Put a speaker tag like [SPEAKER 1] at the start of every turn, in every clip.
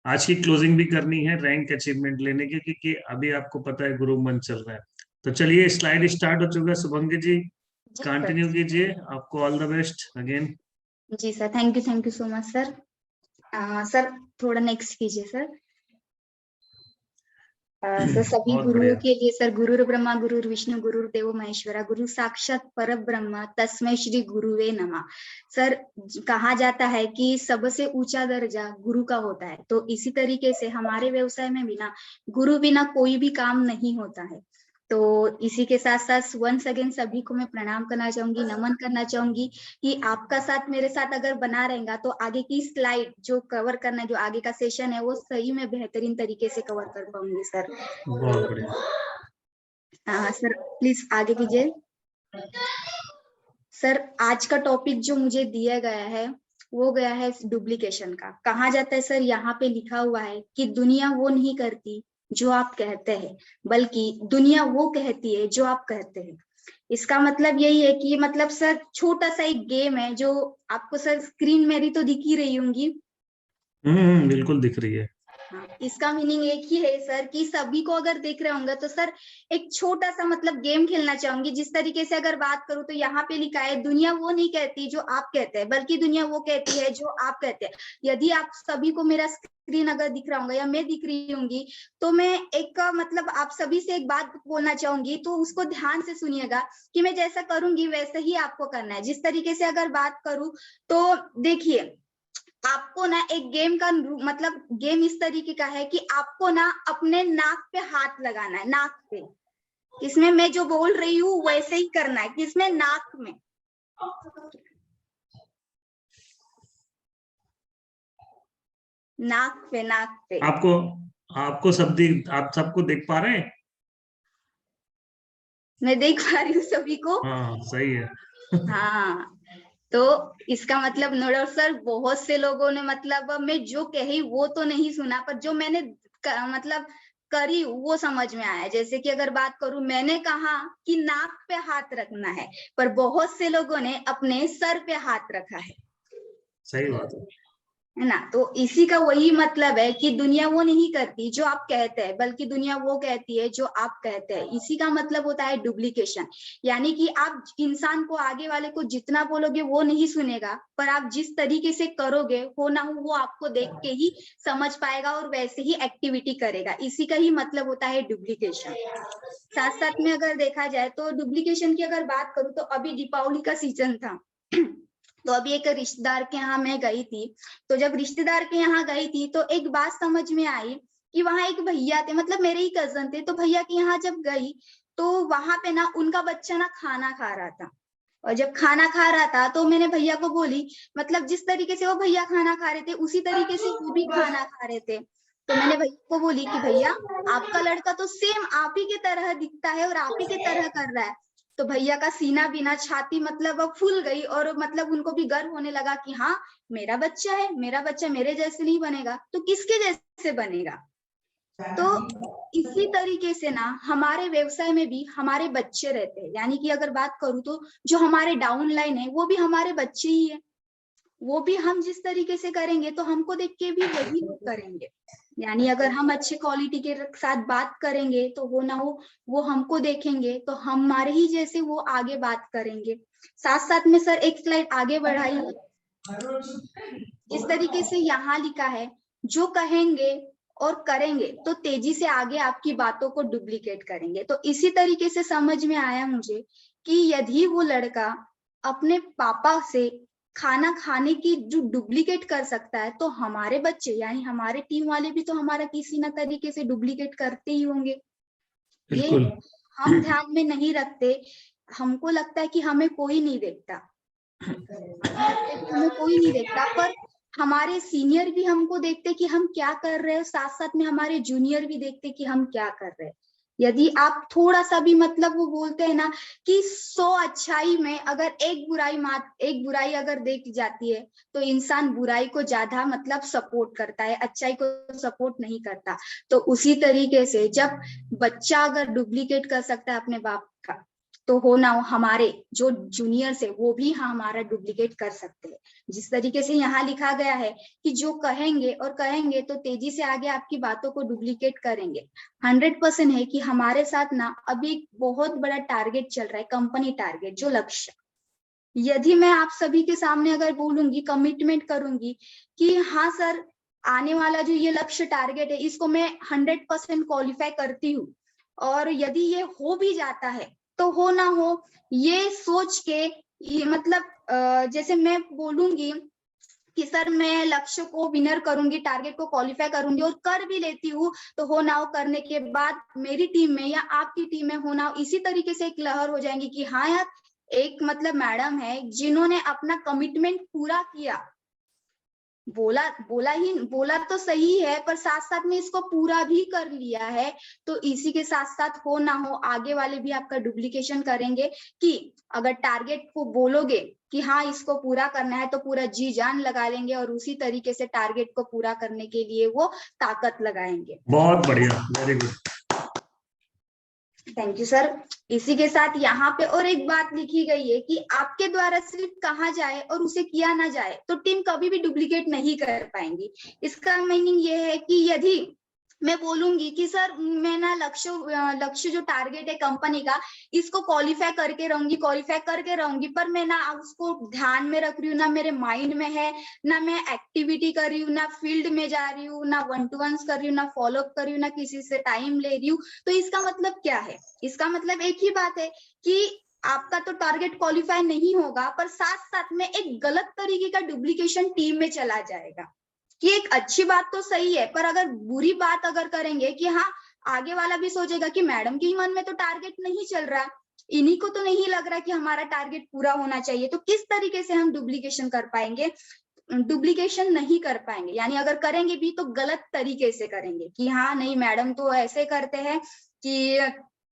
[SPEAKER 1] आज की क्लोजिंग भी करनी है रैंक अचीवमेंट लेने के, क्योंकि अभी आपको पता है ग्रुप मंथ चल रहा है। तो चलिए स्लाइड स्टार्ट हो चुका है, शुभंगी जी
[SPEAKER 2] जी सर।
[SPEAKER 1] कंटिन्यू कीजिए, आपको ऑल द बेस्ट अगेन।
[SPEAKER 2] जी sir, thank you so much sir. Sir थोड़ा नेक्स्ट कीजिए सर। सर सभी
[SPEAKER 1] बहुत
[SPEAKER 2] गुरुओं
[SPEAKER 1] बढ़िया।
[SPEAKER 2] के लिए सर, गुरुर् ब्रह्मा गुरुर् विष्णु गुरुर्देव महेश्वरा, गुरु साक्षात पर ब्रह्म तस्मै श्री गुरुवे नमः। सर कहा जाता है कि सबसे ऊंचा दर्जा गुरु का होता है, तो इसी तरीके से हमारे व्यवसाय में भी ना गुरु बिना कोई भी काम नहीं होता है। तो इसी के साथ साथ वंस अगेन सभी को मैं प्रणाम करना चाहूंगी, नमन करना चाहूंगी कि आपका साथ मेरे साथ अगर बना रहेगा तो आगे की स्लाइड जो कवर करना है, जो आगे का सेशन है, वो सही में बेहतरीन तरीके से कवर कर पाऊंगी सर।
[SPEAKER 1] बहुत बढ़िया।
[SPEAKER 2] हाँ सर, प्लीज आगे कीजिए। सर आज का टॉपिक जो मुझे दिया गया है वो गया है डुप्लीकेशन का। कहा जाता है सर, यहाँ पे लिखा हुआ है कि दुनिया वो नहीं करती जो आप कहते हैं, बल्कि दुनिया वो कहती है जो आप कहते हैं। इसका मतलब यही है कि मतलब सर छोटा सा एक गेम है जो आपको सर स्क्रीन मेरी तो दिख ही रही होंगी।
[SPEAKER 1] बिल्कुल दिख रही है।
[SPEAKER 2] हाँ, इसका मीनिंग एक ही है सर कि सभी को अगर देख रहे होंगे तो सर एक छोटा सा मतलब गेम खेलना चाहूंगी। जिस तरीके से अगर बात करूं तो यहाँ पे लिखा है दुनिया वो नहीं कहती जो आप कहते हैं, बल्कि दुनिया वो कहती है जो आप कहते हैं। यदि आप सभी को मेरा स्क्रीन अगर दिख रहा होगा या मैं दिख रही होंगी, तो मैं एक मतलब आप सभी से एक बात बोलना चाहूंगी, तो उसको ध्यान से सुनिएगा कि मैं जैसा करूंगी वैसे ही आपको करना है। जिस तरीके से अगर बात करूं तो देखिए, आपको ना एक गेम का मतलब गेम इस तरीके का है कि आपको ना अपने नाक पे हाथ लगाना है, नाक पे। इसमें मैं जो बोल रही हूँ वैसे ही करना है, किसमें, नाक में। नाक पे, नाक पे।
[SPEAKER 1] आपको आपको आप सबको देख पा रहे हैं?
[SPEAKER 2] मैं देख पा रही हूँ सभी को।
[SPEAKER 1] हाँ सही है।
[SPEAKER 2] हाँ, तो इसका मतलब नोडर सर बहुत से लोगों ने मतलब मैं जो कही वो तो नहीं सुना, पर जो मैंने मतलब करी वो समझ में आया। जैसे कि अगर बात करूं, मैंने कहा कि नाक पे हाथ रखना है, पर बहुत से लोगों ने अपने सर पे हाथ रखा
[SPEAKER 1] सही बात है।
[SPEAKER 2] है ना। तो इसी का वही मतलब है कि दुनिया वो नहीं करती जो आप कहते हैं, बल्कि दुनिया वो कहती है जो आप कहते हैं। इसी का मतलब होता है डुप्लीकेशन। यानी कि आप इंसान को, आगे वाले को जितना बोलोगे वो नहीं सुनेगा, पर आप जिस तरीके से करोगे हो ना हो वो आपको देख के ही समझ पाएगा और वैसे ही एक्टिविटी करेगा। इसी का ही मतलब होता है डुप्लीकेशन। साथ साथ में अगर देखा जाए तो डुप्लीकेशन की अगर बात करूं तो अभी दीपावली का सीजन था तो अभी एक रिश्तेदार के यहाँ मैं गई थी। तो जब रिश्तेदार के यहाँ गई थी तो एक बात समझ में आई कि वहां एक भैया थे, मतलब मेरे ही कजन थे। तो भैया के यहाँ जब गई तो वहां पे ना उनका बच्चा ना खाना खा रहा था। और जब खाना खा रहा था तो मैंने भैया को बोली, मतलब जिस तरीके से वो भैया खाना खा रहे थे उसी तरीके से वो भी खाना खा रहे थे। तो मैंने भैया को बोली कि भैया, आपका लड़का तो सेम आप ही की तरह दिखता है और आप ही की तरह कर रहा है। तो भैया का सीना बिना छाती मतलब अब फूल गई, और मतलब उनको भी गर्व होने लगा कि हाँ, मेरा बच्चा है, मेरा बच्चा मेरे जैसे नहीं बनेगा तो किसके जैसे बनेगा। तो इसी तरीके से ना हमारे व्यवसाय में भी हमारे बच्चे रहते हैं। यानी कि अगर बात करूं तो जो हमारे डाउन लाइन है वो भी हमारे बच्चे ही है। वो भी हम जिस तरीके से करेंगे तो हमको देख के भी वही लोग करेंगे। यानी अगर हम अच्छे क्वालिटी के साथ बात करेंगे तो हो ना हो वो हमको देखेंगे तो हमारे ही जैसे वो आगे बात करेंगे। साथ साथ में सर एक स्लाइड आगे बढ़ाइए। इस तरीके से यहाँ लिखा है, जो कहेंगे और करेंगे तो तेजी से आगे आपकी बातों को डुप्लीकेट करेंगे। तो इसी तरीके से समझ में आया मुझे कि यदि वो लड़का अपने पापा से खाना खाने की जो डुप्लीकेट कर सकता है, तो हमारे बच्चे यानी हमारे टीम वाले भी तो हमारा किसी न तरीके से डुप्लीकेट करते ही होंगे। ये
[SPEAKER 1] बिल्कुल।
[SPEAKER 2] हम ध्यान में नहीं रखते। हमको लगता है कि हमें कोई नहीं देखता, हमें लगता है कि हमें कोई नहीं देखता, पर हमारे सीनियर भी हमको देखते कि हम क्या कर रहे हैं, साथ साथ में हमारे जूनियर भी देखते कि हम क्या कर रहे हैं। यदि आप थोड़ा सा भी मतलब वो बोलते हैं ना कि 100 अच्छाई में अगर एक बुराई अगर देखी जाती है तो इंसान बुराई को ज्यादा मतलब सपोर्ट करता है, अच्छाई को सपोर्ट नहीं करता। तो उसी तरीके से जब बच्चा अगर डुप्लीकेट कर सकता है अपने बाप का, तो हो ना हो हमारे जो जूनियर्स है वो भी हमारा डुप्लीकेट कर सकते हैं। जिस तरीके से यहाँ लिखा गया है कि जो कहेंगे और कहेंगे तो तेजी से आगे आपकी बातों को डुप्लीकेट करेंगे। 100% है कि हमारे साथ ना अभी एक बहुत बड़ा टारगेट चल रहा है, कंपनी टारगेट, जो लक्ष्य। यदि मैं आप सभी के सामने अगर बोलूंगी, कमिटमेंट करूंगी कि हाँ सर, आने वाला जो ये लक्ष्य टारगेट है इसको मैं 100% क्वालिफाई करती हूँ, और यदि ये हो भी जाता है तो हो ना हो ये सोच के, ये मतलब जैसे मैं बोलूंगी कि सर मैं लक्ष्य को विनर करूंगी, टारगेट को क्वालिफाई करूंगी और कर भी लेती हूँ, तो हो ना हो करने के बाद मेरी टीम में या आपकी टीम में हो ना हो इसी तरीके से एक लहर हो जाएंगी कि हाँ यार, एक मतलब मैडम है जिन्होंने अपना कमिटमेंट पूरा किया, बोला तो सही है पर साथ साथ में इसको पूरा भी कर लिया है। तो इसी के साथ साथ हो ना हो आगे वाले भी आपका डुप्लीकेशन करेंगे कि अगर टारगेट को बोलोगे कि हाँ इसको पूरा करना है तो पूरा जी जान लगा लेंगे और उसी तरीके से टारगेट को पूरा करने के लिए वो ताकत लगाएंगे।
[SPEAKER 1] बहुत बढ़िया, very good.
[SPEAKER 2] Thank you sir. इसी के साथ यहाँ पे और एक बात लिखी गई है कि आपके द्वारा सिर्फ कहा जाए और उसे किया ना जाए तो टीम कभी भी डुप्लीकेट नहीं कर पाएंगी। इसका मीनिंग ये है कि यदि मैं बोलूंगी कि सर मैं ना लक्ष्य जो टारगेट है कंपनी का इसको क्वालिफाई करके रहूंगी, पर मैं ना उसको ध्यान में रख रही हूँ, ना मेरे माइंड में है, ना मैं एक्टिविटी कर रही हूँ, ना फील्ड में जा रही हूँ, ना 1-to-1 कर रही हूँ, ना फॉलो अप कर रही हूँ, ना किसी से टाइम ले रही हूँ, तो इसका मतलब क्या है? इसका मतलब एक ही बात है कि आपका तो टारगेट क्वालिफाई नहीं होगा, पर साथ साथ में एक गलत तरीके का डुप्लीकेशन टीम में चला जाएगा। कि एक अच्छी बात तो सही है, पर अगर बुरी बात अगर करेंगे कि हाँ, आगे वाला भी सोचेगा कि मैडम के मन में तो टारगेट नहीं चल रहा, इन्हीं को तो नहीं लग रहा कि हमारा टारगेट पूरा होना चाहिए, तो किस तरीके से हम डुप्लीकेशन कर पाएंगे? डुप्लीकेशन नहीं कर पाएंगे, यानी अगर करेंगे भी तो गलत तरीके से करेंगे कि हाँ नहीं, मैडम तो ऐसे करते हैं कि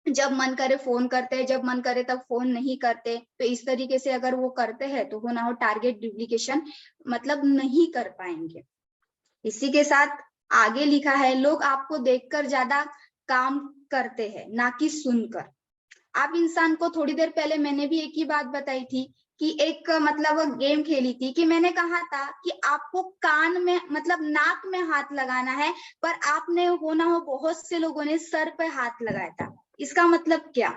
[SPEAKER 2] जब मन करे फोन करते हैं, जब मन करे तब फोन नहीं करते, तो इस तरीके से अगर वो करते हैं तो हो ना हो टारगेट डुप्लीकेशन मतलब नहीं कर पाएंगे। इसी के साथ आगे लिखा है, लोग आपको देखकर ज्यादा काम करते हैं ना कि सुनकर। आप इंसान को, थोड़ी देर पहले मैंने भी एक ही बात बताई थी कि एक मतलब गेम खेली थी कि मैंने कहा था कि आपको कान में मतलब नाक में हाथ लगाना है, पर आपने हो ना हो बहुत से लोगों ने सर पे हाथ लगाया था। इसका मतलब क्या?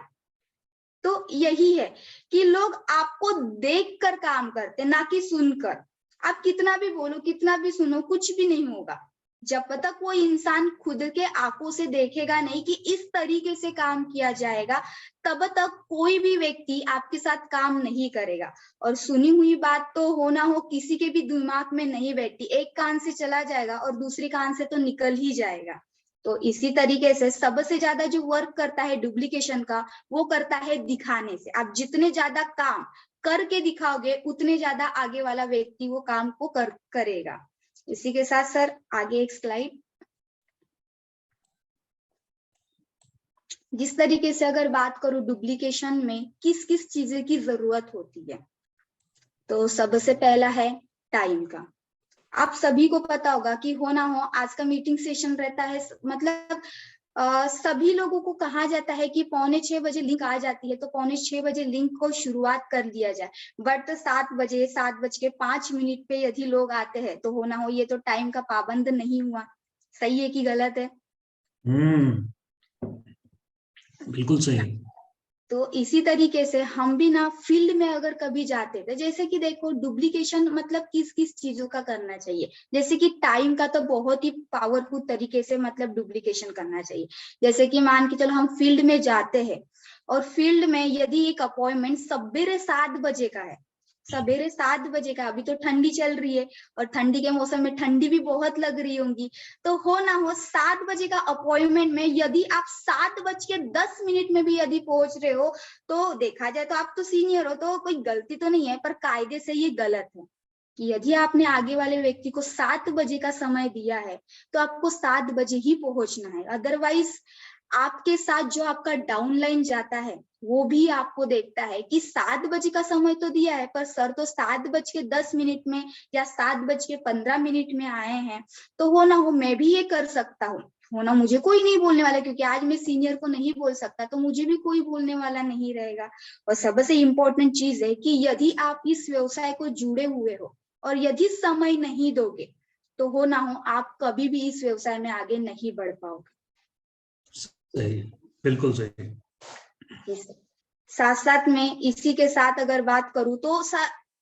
[SPEAKER 2] तो यही है कि लोग आपको देखकर काम करते ना कि सुनकर। आप कितना भी बोलो, कितना भी सुनो, कुछ भी नहीं होगा जब तक वो इंसान खुद के आंखों से देखेगा नहीं कि इस तरीके से काम किया जाएगा, तब तक कोई भी व्यक्ति आपके साथ काम नहीं करेगा। और सुनी हुई बात तो हो ना हो किसी के भी दिमाग में नहीं बैठती, एक कान से चला जाएगा और दूसरी कान से तो निकल ही जाएगा। तो इसी तरीके से सबसे ज्यादा जो वर्क करता है डुप्लीकेशन का, वो करता है दिखाने से। आप जितने ज्यादा काम करके दिखाओगे उतने ज्यादा आगे वाला व्यक्ति वो काम को करेगा। इसी के साथ सर आगे एक स्लाइड। जिस तरीके से अगर बात करूं डुप्लीकेशन में किस किस चीजें की जरूरत होती है, तो सबसे पहला है टाइम का। आप सभी को पता होगा कि हो ना हो आज का मीटिंग सेशन रहता है, मतलब सभी लोगों को कहा जाता है कि 5:45 बजे लिंक आ जाती है तो 5:45 बजे लिंक को शुरुआत कर दिया जाए, बट 7:05 पे यदि लोग आते हैं तो हो ना हो ये तो टाइम का पाबंद नहीं हुआ। सही है कि गलत है?
[SPEAKER 1] बिल्कुल सही।
[SPEAKER 2] तो इसी तरीके से हम भी ना फील्ड में अगर कभी जाते थे, जैसे कि देखो डुप्लीकेशन मतलब किस किस चीजों का करना चाहिए, जैसे कि टाइम का तो बहुत ही पावरफुल तरीके से मतलब डुप्लीकेशन करना चाहिए। जैसे कि मान के चलो हम फील्ड में जाते हैं और फील्ड में यदि एक अपॉइंटमेंट सवेरे 7 बजे का है, सवेरे 7 बजे का, अभी तो ठंडी चल रही है और ठंडी के मौसम में ठंडी भी बहुत लग रही होंगी, तो हो ना हो 7 बजे का अपॉइंटमेंट में यदि आप 7:10 में भी यदि पहुंच रहे हो, तो देखा जाए तो आप तो सीनियर हो तो कोई गलती तो नहीं है, पर कायदे से ये गलत है कि यदि आपने आगे वाले व्यक्ति को 7 बजे का समय दिया है तो आपको 7 बजे ही पहुंचना है। अदरवाइज आपके साथ जो आपका डाउनलाइन जाता है वो भी आपको देखता है कि 7 बजे का समय तो दिया है, पर सर तो 7:10 में या 7:15 में आए हैं, तो हो ना हो मैं भी ये कर सकता हूँ। होना मुझे कोई नहीं बोलने वाला, क्योंकि आज मैं सीनियर को नहीं बोल सकता तो मुझे भी कोई बोलने वाला नहीं रहेगा। और सबसे इम्पोर्टेंट चीज है कि यदि आप इस व्यवसाय को जुड़े हुए हो और यदि समय नहीं दोगे तो हो ना हो आप कभी भी इस व्यवसाय में आगे नहीं बढ़ पाओगे।
[SPEAKER 1] सही, बिल्कुल सही।
[SPEAKER 2] साथ साथ में इसी के साथ अगर बात करूं तो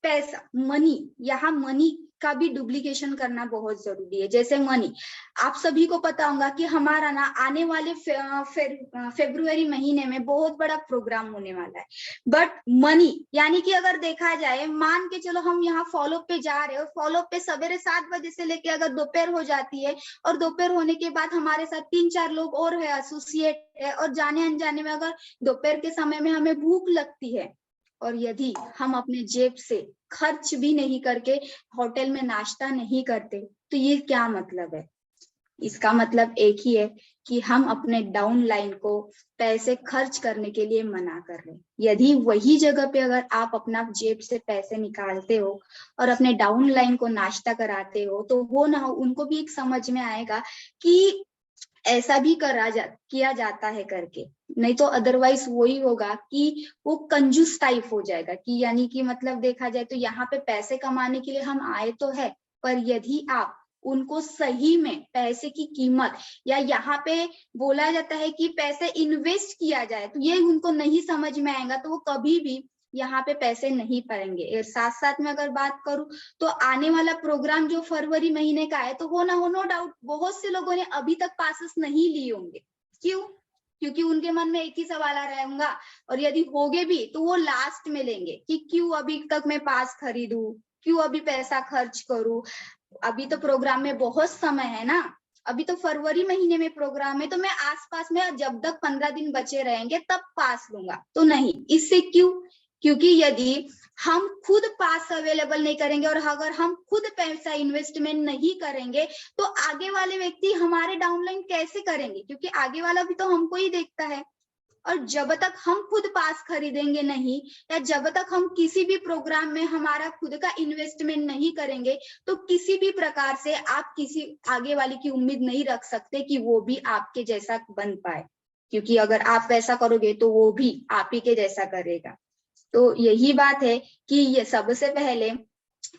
[SPEAKER 2] पैसा, मनी, यहाँ मनी का भी डुप्लीकेशन करना बहुत जरूरी है। जैसे मनी, आप सभी को पता होगा कि हमारा ना आने वाले फरवरी महीने में बहुत बड़ा प्रोग्राम होने वाला है। बट मनी यानी कि अगर देखा जाए, मान के चलो हम यहाँ फॉलो पे जा रहे हो, फॉलो पे सवेरे 7 बजे से लेके अगर दोपहर हो जाती है और दोपहर होने के बाद हमारे साथ 3-4 लोग और है, एसोसिएट है, और जाने अनजाने में अगर दोपहर के समय में हमें भूख लगती है और यदि हम अपने जेब से खर्च भी नहीं करके होटल में नाश्ता नहीं करते तो ये क्या मतलब है? इसका मतलब एक ही है कि हम अपने डाउन लाइन को पैसे खर्च करने के लिए मना कर रहे हैं। यदि वही जगह पे अगर आप अपना जेब से पैसे निकालते हो और अपने डाउन लाइन को नाश्ता कराते हो तो वो ना हो, उनको भी एक समझ में आएगा कि ऐसा भी किया जाता है करके। नहीं तो अदरवाइज वही होगा कि वो कंजूस टाइप हो जाएगा, कि यानी कि मतलब देखा जाए तो यहाँ पे पैसे कमाने के लिए हम आए तो है, पर यदि आप उनको सही में पैसे की कीमत, या यहाँ पे बोला जाता है कि पैसे इन्वेस्ट किया जाए, तो ये उनको नहीं समझ में आएगा तो वो कभी भी यहाँ पे पैसे नहीं पाएंगे। साथ साथ में अगर बात करूं तो आने वाला प्रोग्राम जो फरवरी महीने का है, तो हो नो डाउट बहुत से लोगों ने अभी तक पासेस नहीं लिए होंगे। क्यों? क्योंकि उनके मन में एक ही सवाल आ रहा होगा, और यदि होगे भी तो वो लास्ट में लेंगे कि क्यों अभी तक मैं पास खरीदूं, क्यों अभी पैसा खर्च करूं, अभी तो प्रोग्राम में बहुत समय है ना, अभी तो फरवरी महीने में प्रोग्राम है, तो मैं आसपास में जब तक 15 दिन बचे रहेंगे तब पास लूंगा। तो नहीं, इससे क्यों? क्योंकि यदि हम खुद पास अवेलेबल नहीं करेंगे और अगर हम खुद पैसा इन्वेस्टमेंट नहीं करेंगे तो आगे वाले व्यक्ति हमारे डाउनलाइन कैसे करेंगे? क्योंकि आगे वाला भी तो हमको ही देखता है। और जब तक हम खुद पास खरीदेंगे नहीं, या जब तक हम किसी भी प्रोग्राम में हमारा खुद का इन्वेस्टमेंट नहीं करेंगे तो किसी भी प्रकार से आप किसी आगे वाले की उम्मीद नहीं रख सकते कि वो भी आपके जैसा बन पाए, क्योंकि अगर आप वैसा करोगे तो वो भी आप ही के जैसा करेगा। तो यही बात है कि ये सबसे पहले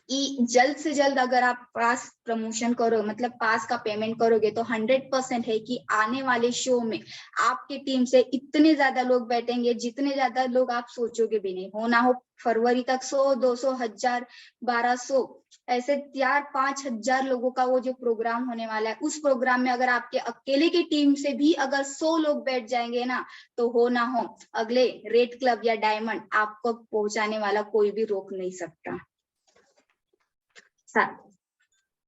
[SPEAKER 2] कि जल्द से जल्द अगर आप पास प्रमोशन करो, मतलब पास का पेमेंट करोगे, तो 100% है कि आने वाले शो में आपकी टीम से इतने ज्यादा लोग बैठेंगे जितने ज्यादा लोग आप सोचोगे भी नहीं। हो ना हो फरवरी तक 100, 200, 1000, 1200 ऐसे 4-5 हजार लोगों का वो जो प्रोग्राम होने वाला है, उस प्रोग्राम में अगर आपके अकेले की टीम से भी अगर 100 लोग बैठ जाएंगे ना, तो हो ना हो अगले रेड क्लब या डायमंड आपको पहुंचाने वाला कोई भी रोक नहीं सकता।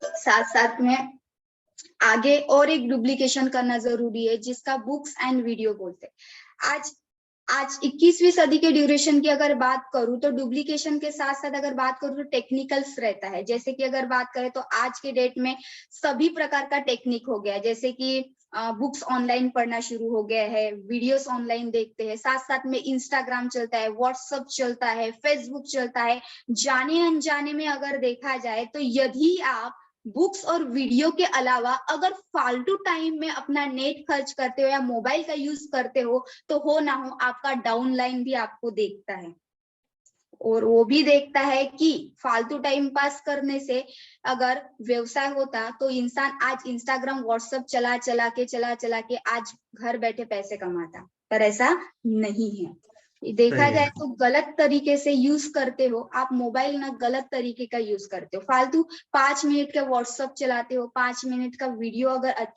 [SPEAKER 2] साथ साथ में आगे और एक डुप्लीकेशन करना जरूरी है जिसका बुक्स एंड वीडियो बोलते हैं। आज 21वीं सदी के ड्यूरेशन की अगर बात करूं तो डुप्लीकेशन के साथ साथ अगर बात करूं तो टेक्निकल्स रहता है। जैसे कि अगर बात करें तो आज के डेट में सभी प्रकार का टेक्निक हो गया है, जैसे कि बुक्स ऑनलाइन पढ़ना शुरू हो गया है, वीडियोस ऑनलाइन देखते हैं, साथ साथ में इंस्टाग्राम चलता है, व्हाट्सएप चलता है, फेसबुक चलता है। जाने अनजाने में अगर देखा जाए तो यदि आप बुक्स और वीडियो के अलावा अगर फालतू टाइम में अपना नेट खर्च करते हो या मोबाइल का यूज करते हो तो हो ना हो आपका डाउन लाइन भी आपको देखता है, और वो भी देखता है कि फालतू टाइम पास करने से अगर व्यवसाय होता तो इंसान आज इंस्टाग्राम व्हाट्सएप चला चला के आज घर बैठे पैसे कमाता, पर ऐसा नहीं है। देखा जाए तो गलत तरीके से यूज करते हो आप मोबाइल ना, गलत तरीके का यूज करते हो, फालतू 5 मिनट का व्हाट्सएप चलाते हो, 5 मिनट का वीडियो अगर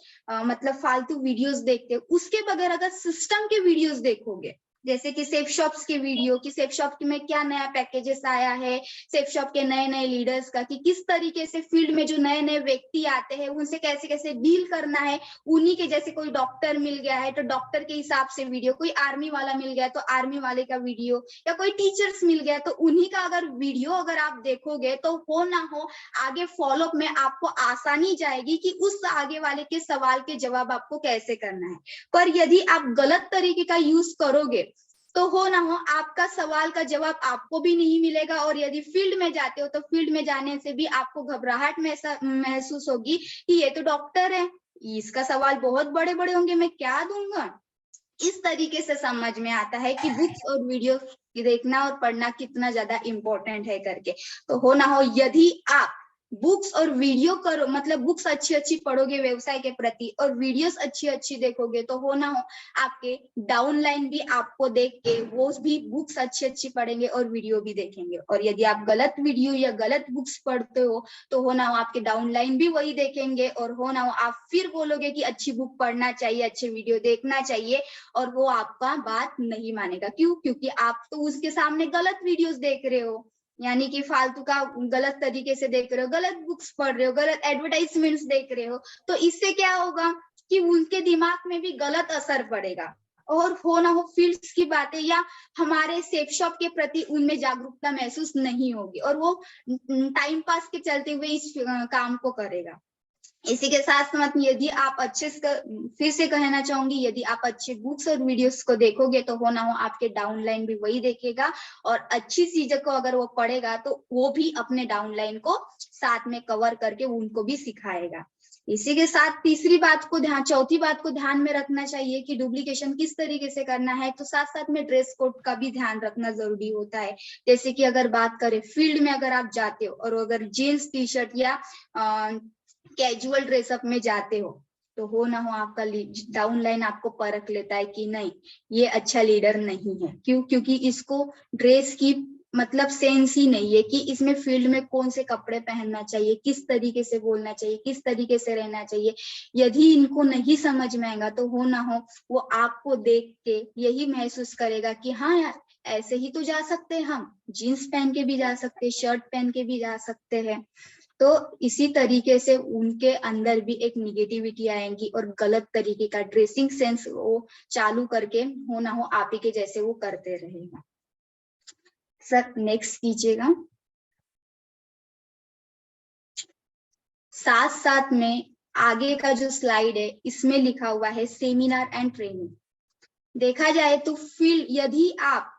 [SPEAKER 2] मतलब फालतू वीडियोस देखते हो, उसके बगैर अगर सिस्टम के वीडियोस देखोगे, जैसे कि सेफ शॉप्स के वीडियो, कि सेफ शॉप में क्या नया पैकेजेस आया है, सेफ शॉप के नए नए लीडर्स का, कि किस तरीके से फील्ड में जो नए नए व्यक्ति आते हैं उनसे कैसे कैसे डील करना है, उन्हीं के जैसे कोई डॉक्टर मिल गया है तो डॉक्टर के हिसाब से वीडियो, कोई आर्मी वाला मिल गया तो आर्मी वाले का वीडियो, या कोई टीचर्स मिल गया तो उन्हीं का अगर वीडियो अगर आप देखोगे तो हो ना हो आगे फॉलोअप में आपको आसानी जाएगी कि उस आगे वाले के सवाल के जवाब आपको कैसे करना है। पर यदि आप गलत तरीके का यूज करोगे तो हो ना हो आपका सवाल का जवाब आपको भी नहीं मिलेगा, और यदि फील्ड में जाते हो तो फील्ड में जाने से भी आपको घबराहट में ऐसा महसूस होगी कि ये तो डॉक्टर है, इसका सवाल बहुत बड़े बड़े होंगे, मैं क्या दूंगा। इस तरीके से समझ में आता है कि बुक्स और वीडियो देखना और पढ़ना कितना ज्यादा इम्पोर्टेंट है करके। तो हो ना हो, यदि आप बुक्स और वीडियो करो, मतलब बुक्स अच्छी अच्छी पढ़ोगे व्यवसाय के प्रति और वीडियोस अच्छी अच्छी देखोगे, तो हो ना हो आपके डाउनलाइन भी आपको देख के वो भी बुक्स अच्छी अच्छी पढ़ेंगे और वीडियो भी देखेंगे। और यदि आप गलत वीडियो या गलत बुक्स पढ़ते हो तो हो ना हो आपके डाउनलाइन भी वही देखेंगे, और हो ना हो आप फिर बोलोगे कि अच्छी बुक पढ़ना चाहिए, अच्छे वीडियो देखना चाहिए, और वो आपका बात नहीं मानेगा। क्यों? क्योंकि आप तो उसके सामने गलत वीडियोस देख रहे हो, यानी कि फालतू का गलत तरीके से देख रहे हो, गलत बुक्स पढ़ रहे हो, गलत एडवर्टाइजमेंट्स देख रहे हो। तो इससे क्या होगा कि उनके दिमाग में भी गलत असर पड़ेगा, और हो ना हो फील्ड्स की बातें या हमारे सेफ शॉप के प्रति उनमें जागरूकता महसूस नहीं होगी, और वो टाइम पास के चलते हुए इस काम को करेगा। इसी के साथ साथ यदि आप अच्छे से, फिर से कहना चाहूंगी, यदि आप अच्छे बुक्स और वीडियोस को देखोगे तो हो ना हो आपके डाउनलाइन भी वही देखेगा, और अच्छी चीजों को अगर वो पढ़ेगा तो वो भी अपने डाउनलाइन को साथ में कवर करके उनको भी सिखाएगा। इसी के साथ चौथी बात को ध्यान में रखना चाहिए कि डुप्लीकेशन किस तरीके से करना है। तो साथ साथ में ड्रेस कोड का भी ध्यान रखना जरूरी होता है। जैसे कि अगर बात करें फील्ड में, अगर आप जाते हो और अगर जीन्स टी शर्ट या कैजुअल ड्रेसअप में जाते हो तो हो ना हो आपका डाउनलाइन आपको परख लेता है कि नहीं, ये अच्छा लीडर नहीं है। क्यों? क्योंकि इसको ड्रेस की मतलब सेंस ही नहीं है कि इसमें फील्ड में कौन से कपड़े पहनना चाहिए, किस तरीके से बोलना चाहिए, किस तरीके से रहना चाहिए। यदि इनको नहीं समझ में आएगा तो हो ना हो वो आपको देख के यही महसूस करेगा कि हाँ यार, ऐसे ही तो जा सकते हैं, हम जीन्स पहन के भी जा सकते हैं, शर्ट पहन के भी जा सकते हैं। तो इसी तरीके से उनके अंदर भी एक निगेटिविटी आएगी और गलत तरीके का ड्रेसिंग सेंस वो चालू करके हो ना हो आप ही के जैसे वो करते रहेगा। सर नेक्स्ट कीजिएगा। साथ साथ में आगे का जो स्लाइड है इसमें लिखा हुआ है सेमिनार एंड ट्रेनिंग। देखा जाए तो फील्ड, यदि आप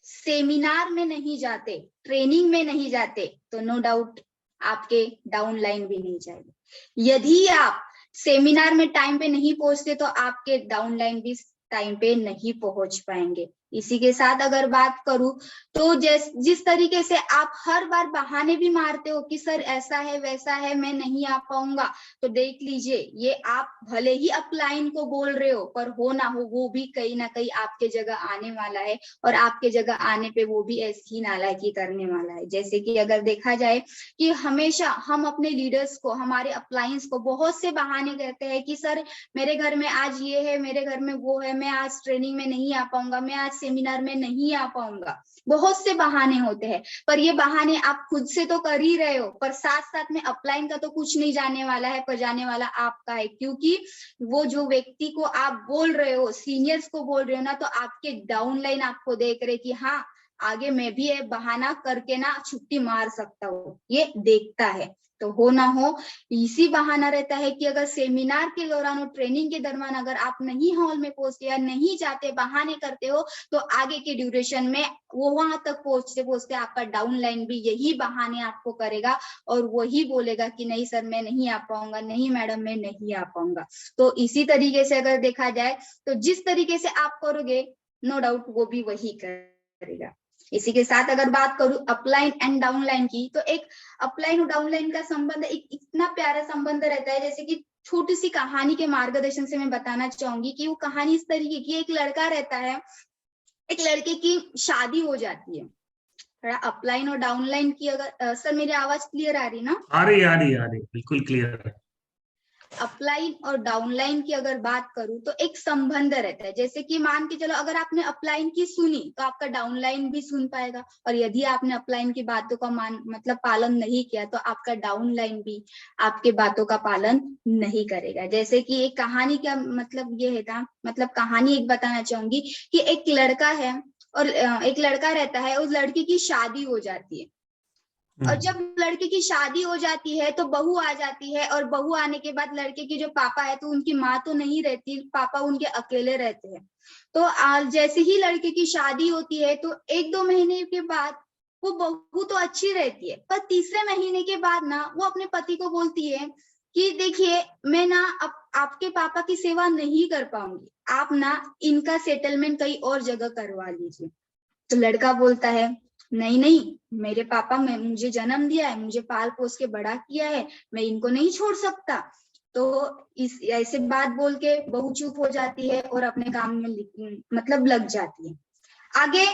[SPEAKER 2] सेमिनार में नहीं जाते, ट्रेनिंग में नहीं जाते, तो नो डाउट आपके डाउनलाइन भी नहीं जाएगी। यदि आप सेमिनार में टाइम पे नहीं पहुंचते तो आपके डाउनलाइन भी टाइम पे नहीं पहुंच पाएंगे। इसी के साथ अगर बात करूं तो जिस तरीके से आप हर बार बहाने भी मारते हो कि सर ऐसा है वैसा है मैं नहीं आ पाऊंगा, तो देख लीजिए ये आप भले ही अपलाइन को बोल रहे हो पर हो ना हो वो भी कहीं ना कहीं आपके जगह आने वाला है, और आपके जगह आने पे वो भी ऐसी ही नालायकी करने वाला है। जैसे कि अगर देखा जाए कि हमेशा हम अपने लीडर्स को, हमारे अपलायंस को बहुत से बहाने कहते हैं कि सर मेरे घर में आज ये है, मेरे घर में वो है, मैं आज ट्रेनिंग में नहीं आ पाऊंगा, मैं आज सेमिनार में नहीं आ पाऊंगा। बहुत से बहाने होते हैं, पर ये बहाने आप खुद से तो कर ही रहे हो, पर साथ साथ में अपलाइन का तो कुछ नहीं जाने वाला है, पर जाने वाला आपका है। क्योंकि वो जो व्यक्ति को आप बोल रहे हो, सीनियर्स को बोल रहे हो ना, तो आपके डाउनलाइन आपको देख रहे कि हाँ आगे मैं भी ये बहाना करके ना छुट्टी मार सकता हूँ, ये देखता है। तो हो ना हो इसी बहाना रहता है कि अगर सेमिनार के दौरान और ट्रेनिंग के दौरान अगर आप नहीं हॉल में पहुंचते या नहीं जाते, बहाने करते हो, तो आगे के ड्यूरेशन में वो वहां तक पहुंचते पहुंचते आपका डाउनलाइन भी यही बहाने आपको करेगा और वही बोलेगा कि नहीं सर मैं नहीं आ पाऊंगा, नहीं मैडम मैं नहीं आ पाऊंगा। तो इसी तरीके से अगर देखा जाए तो जिस तरीके से आप करोगे नो डाउट वो भी वही करेगा। इसी के साथ अगर बात करूं अपलाइन एंड डाउनलाइन की, तो एक अपलाइन और डाउनलाइन का संबंध एक इतना प्यारा संबंध रहता है। जैसे कि छोटी सी कहानी के मार्गदर्शन से मैं बताना चाहूंगी कि वो कहानी इस तरीके की, एक लड़का रहता है, एक लड़के की शादी हो जाती है। थोड़ा अपलाइन और डाउनलाइन की अगर सर मेरी आवाज क्लियर आ रही ना?
[SPEAKER 1] आ रही बिल्कुल क्लियर है।
[SPEAKER 2] अपलाइन और डाउनलाइन की अगर बात करूं तो एक संबंध रहता है। जैसे कि मान के चलो अगर आपने अपलाइन की सुनी तो आपका डाउनलाइन भी सुन पाएगा, और यदि आपने अपलाइन की बातों का मतलब पालन नहीं किया तो आपका डाउनलाइन भी आपके बातों का पालन नहीं करेगा। जैसे कि एक कहानी का मतलब ये है था, मतलब कहानी एक बताना चाहूंगी कि एक लड़का है और एक लड़का रहता है, उस लड़की की शादी हो जाती है, और जब लड़के की शादी हो जाती है तो बहू आ जाती है, और बहू आने के बाद लड़के के जो पापा है तो उनकी माँ तो नहीं रहती, पापा उनके अकेले रहते हैं। तो जैसे ही लड़के की शादी होती है तो 1-2 महीने के बाद वो बहू तो अच्छी रहती है, पर तीसरे महीने के बाद ना वो अपने पति को बोलती है कि देखिए मैं ना अब आपके पापा की सेवा नहीं कर पाऊंगी, आप ना इनका सेटलमेंट कहीं और जगह करवा लीजिए। तो लड़का बोलता है नहीं नहीं, मेरे पापा में मुझे जन्म दिया है, मुझे पाल पोस के बड़ा किया है, मैं इनको नहीं छोड़ सकता। तो इस ऐसे बात बोल के बहू चुप हो जाती है और अपने काम में मतलब लग जाती है। आगे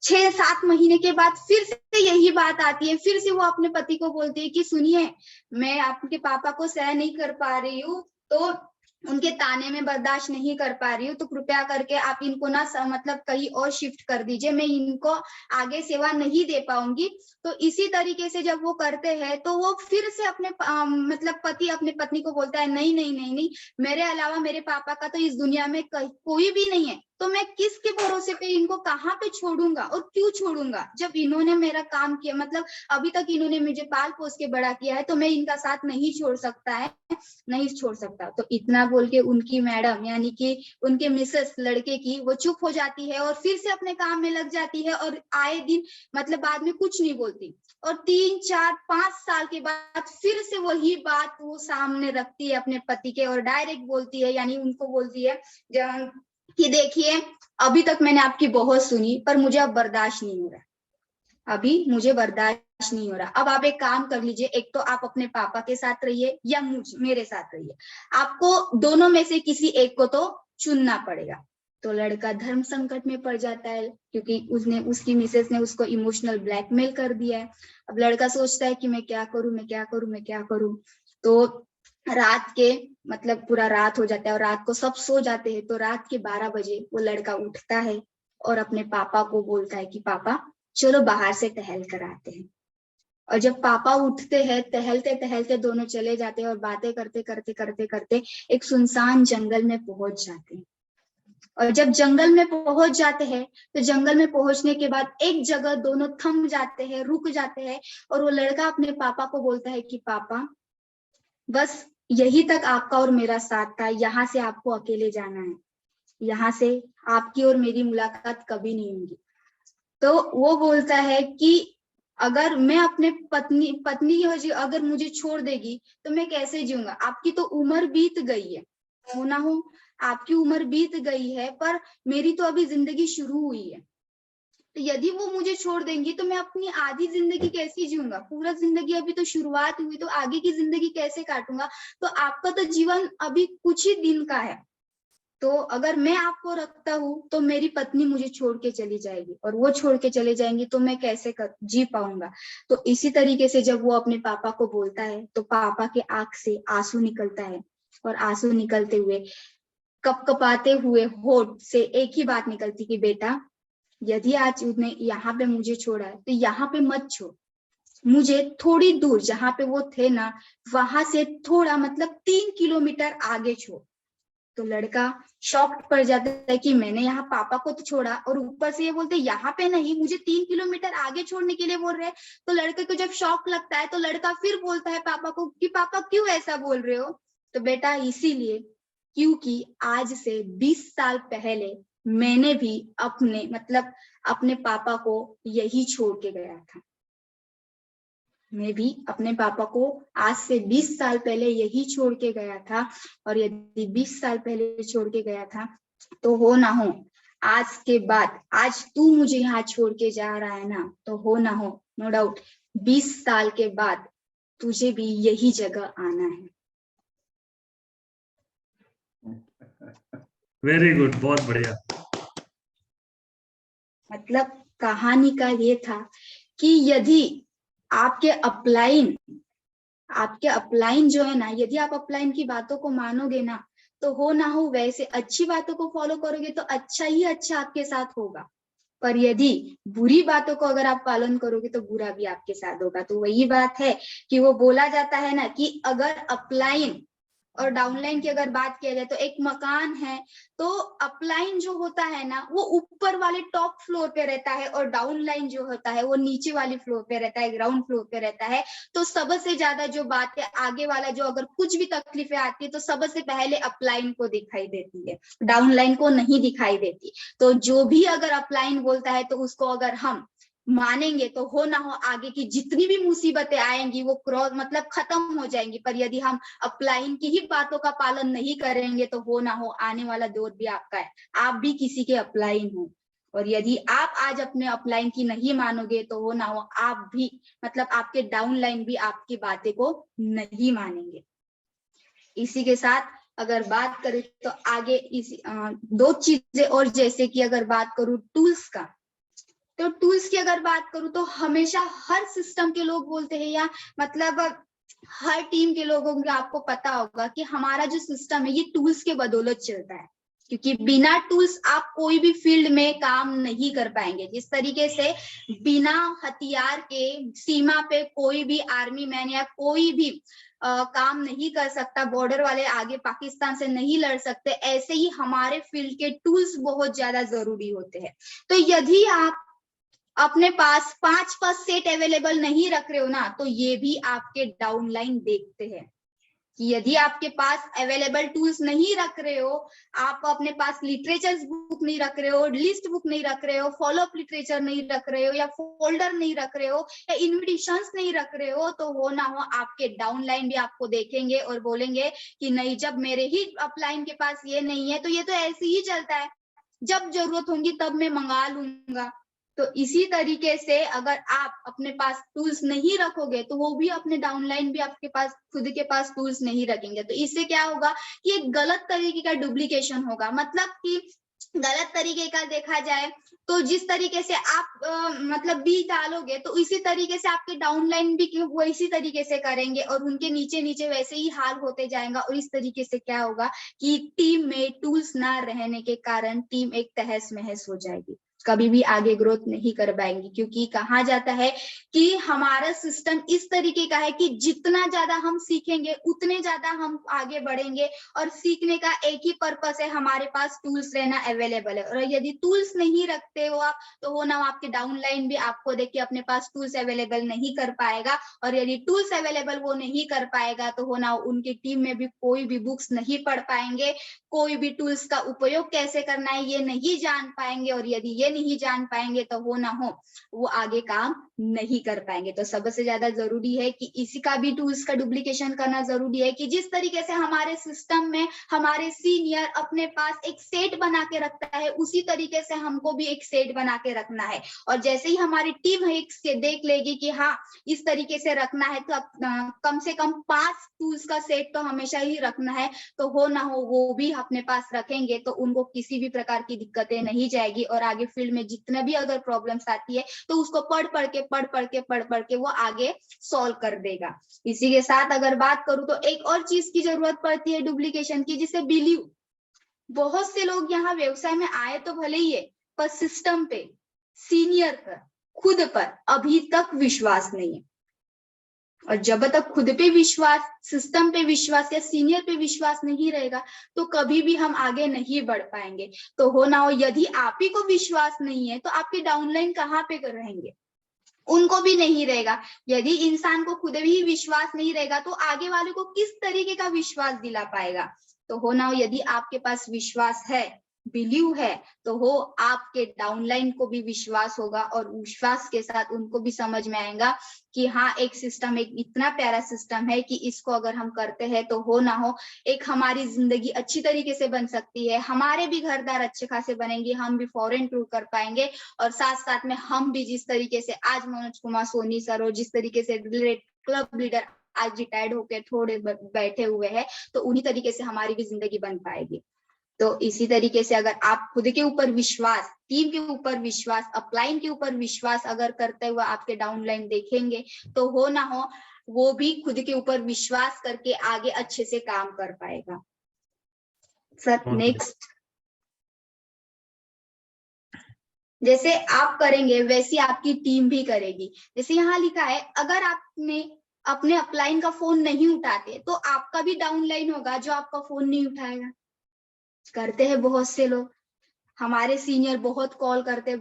[SPEAKER 2] 6-7 महीने के बाद फिर से यही बात आती है, फिर से वो अपने पति को बोलती है कि सुनिए, मैं आपके पापा को सह नहीं कर पा रही हूँ, तो उनके ताने में बर्दाश्त नहीं कर पा रही हूँ, तो कृपया करके आप इनको ना मतलब कहीं और शिफ्ट कर दीजिए, मैं इनको आगे सेवा नहीं दे पाऊंगी। तो इसी तरीके से जब वो करते हैं तो वो फिर से अपने मतलब पति अपने पत्नी को बोलता है नहीं नहीं नहीं नहीं, मेरे अलावा मेरे पापा का तो इस दुनिया में कोई भी नहीं है, तो मैं किसके भरोसे पे इनको कहाँ पे छोड़ूंगा और क्यों छोड़ूंगा, जब इन्होंने मेरा काम किया, मतलब अभी तक इन्होंने मुझे पाल पोस के बड़ा किया है, तो मैं इनका साथ नहीं छोड़ सकता है, नहीं छोड़ सकता। तो इतना बोल के उनकी मैडम यानी कि उनके मिसेस लड़के की वो चुप हो जाती है और फिर से अपने काम में लग जाती है और आए दिन मतलब बाद में कुछ नहीं बोलती। और 3-4-5 साल के बाद फिर से वही बात वो सामने रखती है अपने पति के और डायरेक्ट बोलती है, यानी उनको बोलती है कि देखिए, अभी तक मैंने आपकी बहुत सुनी पर मुझे अब बर्दाश्त नहीं हो रहा, अभी मुझे बर्दाश्त नहीं हो रहा, अब आप एक काम कर लीजिए, एक तो आप अपने पापा के साथ रहिए या मेरे साथ रहिए, आपको दोनों में से किसी एक को तो चुनना पड़ेगा। तो लड़का धर्म संकट में पड़ जाता है क्योंकि उसकी मिसेस ने उसको इमोशनल ब्लैकमेल कर दिया है। अब लड़का सोचता है कि मैं क्या करूं, मैं क्या करूं, मैं क्या करूं। तो रात के मतलब पूरा रात हो जाता है और रात को सब सो जाते हैं, तो रात के 12 बजे वो लड़का उठता है और अपने पापा को बोलता है कि पापा चलो बाहर से टहल कर आते हैं। और जब पापा उठते हैं, टहलते टहलते दोनों चले जाते हैं और बातें करते करते करते करते एक सुनसान जंगल में पहुंच जाते हैं। और जब जंगल में पहुंच जाते हैं तो जंगल में पहुंचने के बाद एक जगह दोनों थम जाते हैं, रुक जाते हैं, और वो लड़का अपने पापा को बोलता है कि पापा बस यही तक आपका और मेरा साथ था, यहाँ से आपको अकेले जाना है, यहाँ से आपकी और मेरी मुलाकात कभी नहीं होगी। तो वो बोलता है कि अगर मैं अपने पत्नी की वजह अगर मुझे छोड़ देगी तो मैं कैसे जीऊंगा, आपकी तो उम्र बीत गई है, हो ना हो आपकी उम्र बीत गई है, पर मेरी तो अभी जिंदगी शुरू हुई है, तो यदि वो मुझे छोड़ देंगी तो मैं अपनी आधी जिंदगी कैसे जीऊंगा, पूरा जिंदगी अभी तो शुरुआत हुई, तो आगे की जिंदगी कैसे काटूंगा, तो आपका तो जीवन अभी कुछ ही दिन का है, तो अगर मैं आपको रखता हूँ तो मेरी पत्नी मुझे छोड़ के चली जाएगी और वो छोड़ के चले जाएंगी तो मैं कैसे जी पाऊंगा। तो इसी तरीके से जब वो अपने पापा को बोलता है तो पापा के आंख से आंसू निकलता है और आंसू निकलते हुए कपकपाते हुए होठ से एक ही बात निकलती कि बेटा यदि आज उसने यहाँ पे मुझे छोड़ा है तो यहाँ पे मत छोड़, मुझे थोड़ी दूर जहाँ पे वो थे ना वहां से थोड़ा मतलब 3 किलोमीटर आगे छोड़। तो लड़का शॉक्ड पड़ जाता है कि मैंने यहाँ पापा को तो छोड़ा और ऊपर से ये बोलते यहाँ पे नहीं, मुझे 3 किलोमीटर आगे छोड़ने के लिए बोल रहे हैं। तो लड़के को जब शॉक लगता है तो लड़का फिर बोलता है पापा को कि पापा क्यों ऐसा बोल रहे हो, तो बेटा इसीलिए क्योंकि आज से 20 साल पहले मैंने भी अपने पापा को यही छोड़ के गया था, मैं भी अपने पापा को आज से 20 साल पहले यही छोड़ के गया था, और यदि 20 साल पहले छोड़ के गया था तो हो ना हो आज के बाद, आज तू मुझे यहाँ छोड़ के जा रहा है ना, तो हो ना हो नो डाउट 20 साल के बाद तुझे भी यही जगह आना है।
[SPEAKER 1] वेरी गुड, बहुत बढ़िया।
[SPEAKER 2] मतलब कहानी का ये था कि यदि आपके अपलाइन जो है ना, यदि आप अपलाइन की बातों को मानोगे ना तो हो ना हो वैसे अच्छी बातों को फॉलो करोगे तो अच्छा ही अच्छा आपके साथ होगा, पर यदि बुरी बातों को अगर आप पालन करोगे तो बुरा भी आपके साथ होगा। तो वही बात है कि वो बोला जाता है ना कि अगर अपलाइन और डाउनलाइन की अगर बात किया जाए तो एक मकान है, तो अपलाइन जो होता है ना वो ऊपर वाले टॉप फ्लोर पे रहता है और डाउनलाइन जो होता है वो नीचे वाले फ्लोर पे रहता है, ग्राउंड फ्लोर पे रहता है। तो सबसे ज्यादा जो बात है आगे वाला जो अगर कुछ भी तकलीफें आती है तो सबसे पहले अपलाइन को दिखाई देती है, डाउनलाइन को नहीं दिखाई देती। तो जो भी अगर अपलाइन बोलता है तो उसको अगर हम मानेंगे तो हो ना हो आगे की जितनी भी मुसीबतें आएंगी वो क्रॉस मतलब खत्म हो जाएंगी। पर यदि हम अपलाइन की ही बातों का पालन नहीं करेंगे तो हो ना हो आने वाला दौर भी आपका है, आप भी किसी के अपलाइन हो। और यदि आप आज अपने अपलाइन की नहीं मानोगे तो हो ना हो आप भी मतलब आपके डाउनलाइन भी आपकी बातें को नहीं मानेंगे। इसी के साथ अगर बात करें तो आगे दो चीजें और, जैसे कि अगर बात करूं टूल्स का, तो टूल्स की अगर बात करूं तो हमेशा हर सिस्टम के लोग बोलते हैं या मतलब हर टीम के लोगों को आपको पता होगा कि हमारा जो सिस्टम है ये टूल्स के बदौलत चलता है, क्योंकि बिना टूल्स आप कोई भी फील्ड में काम नहीं कर पाएंगे। जिस तरीके से बिना हथियार के सीमा पे कोई भी आर्मी मैन या कोई भी काम नहीं कर सकता, बॉर्डर वाले आगे पाकिस्तान से नहीं लड़ सकते, ऐसे ही हमारे फील्ड के टूल्स बहुत ज्यादा जरूरी होते हैं। तो यदि आप अपने पास 5 सेट अवेलेबल नहीं रख रहे हो ना, तो ये भी आपके डाउनलाइन देखते हैं कि यदि आपके पास अवेलेबल टूल्स नहीं रख रहे हो, आप अपने पास लिटरेचर बुक नहीं रख रहे हो, लिस्ट बुक नहीं रख रहे हो, फॉलो अप लिटरेचर नहीं रख रहे हो, या फोल्डर नहीं रख रहे हो, या इन्विटेशंस नहीं रख रहे हो, तो हो ना हो आपके डाउनलाइन भी आपको देखेंगे और बोलेंगे कि नहीं, जब मेरे ही अपलाइन के पास ये नहीं है तो ये तो ऐसे ही चलता है, जब जरूरत होगी तब मैं मंगा लूंगा। तो इसी तरीके से अगर आप अपने पास टूल्स नहीं रखोगे तो वो भी अपने डाउनलाइन भी आपके पास खुद के पास टूल्स नहीं रखेंगे। तो इससे क्या होगा कि एक गलत तरीके का डुप्लीकेशन होगा। मतलब कि गलत तरीके का देखा जाए तो जिस तरीके से आप मतलब बीज डालोगे तो इसी तरीके से आपके डाउनलाइन भी वैसी तरीके से करेंगे और उनके नीचे नीचे वैसे ही हाल होते जाएगा। और इस तरीके से क्या होगा कि टीम में टूल्स ना रहने के कारण टीम एक तहस महस हो जाएगी, कभी भी आगे ग्रोथ नहीं कर पाएंगी। क्योंकि कहा जाता है कि हमारा सिस्टम इस तरीके का है कि जितना ज्यादा हम सीखेंगे उतने ज्यादा हम आगे बढ़ेंगे, और सीखने का एक ही पर्पस है, हमारे पास टूल्स रहना अवेलेबल है। और यदि टूल्स नहीं रखते हो आप तो हो ना आपके डाउनलाइन भी आपको देख के अपने पास टूल्स अवेलेबल नहीं कर पाएगा, और यदि टूल्स अवेलेबल वो नहीं कर पाएगा तो हो ना उनकी टीम में भी कोई भी बुक्स नहीं पढ़ पाएंगे, कोई भी टूल्स का उपयोग कैसे करना है ये नहीं जान पाएंगे, और यदि ये नहीं जान पाएंगे तो हो ना हो वो आगे काम नहीं कर पाएंगे। तो सबसे ज्यादा जरूरी है कि इसी का भी टूल्स का डुप्लीकेशन करना जरूरी है कि जिस तरीके से हमारे सिस्टम में हमारे सीनियर अपने पास एक सेट बना के रखता है, उसी तरीके से हमको भी एक सेट बना के रखना है। और जैसे ही हमारी टीम है एक देख लेगी कि हाँ इस तरीके से रखना है, तो कम से कम 5 टूल्स का सेट तो हमेशा ही रखना है, तो हो ना हो वो भी अपने पास रखेंगे तो उनको किसी भी प्रकार की दिक्कतें नहीं जाएगी। और आगे फील्ड में जितना भी अगर प्रॉब्लम्स आती है तो उसको पढ़ पढ़ के वो आगे सॉल्व कर देगा। इसी के साथ अगर बात करूं तो एक और चीज की जरूरत पड़ती है डुप्लीकेशन की, जिसे बिलीव। बहुत से लोग यहाँ व्यवसाय में आए तो भले ही है, पर सिस्टम पे, सीनियर पर, खुद पर अभी तक विश्वास नहीं है। और जब तक खुद पे विश्वास, सिस्टम पे विश्वास या सीनियर पे विश्वास नहीं रहेगा तो कभी भी हम आगे नहीं बढ़ पाएंगे। तो हो ना हो यदि आप ही को विश्वास नहीं है तो आपके डाउनलाइन कहाँ पे रहेंगे, उनको भी नहीं रहेगा। यदि इंसान को खुद भी विश्वास नहीं रहेगा तो आगे वाले को किस तरीके का विश्वास दिला पाएगा। तो हो ना हो यदि आपके पास विश्वास है, बिलीव है, तो हो आपके डाउनलाइन को भी विश्वास होगा, और विश्वास के साथ उनको भी समझ में आएगा कि हाँ एक सिस्टम एक इतना प्यारा सिस्टम है कि इसको अगर हम करते हैं तो हो ना हो एक हमारी जिंदगी अच्छी तरीके से बन सकती है, हमारे भी घरदार अच्छे खासे बनेंगे, हम भी फॉरेन टूर कर पाएंगे, और साथ साथ में हम भी जिस तरीके से आज मनोज कुमार सोनी सर और जिस तरीके से क्लब लीडर आज रिटायर्ड होकर थोड़े बैठे हुए हैं, तो उन्हीं तरीके से हमारी भी जिंदगी बन पाएगी। तो इसी तरीके से अगर आप खुद के ऊपर विश्वास, टीम के ऊपर विश्वास, अपलाइन के ऊपर विश्वास अगर करते हुए आपके डाउनलाइन देखेंगे तो हो ना हो वो भी खुद के ऊपर विश्वास करके आगे अच्छे से काम कर पाएगा। सर नेक्स्ट, जैसे आप करेंगे वैसी आपकी टीम भी करेगी। जैसे यहाँ लिखा है अगर आपने अपने अपलाइन का फोन नहीं उठाते तो आपका भी डाउनलाइन होगा जो आपका फोन नहीं उठाएगा। करते हैं बहुत से लोग, हमारे सीनियर बहुत कॉल करते,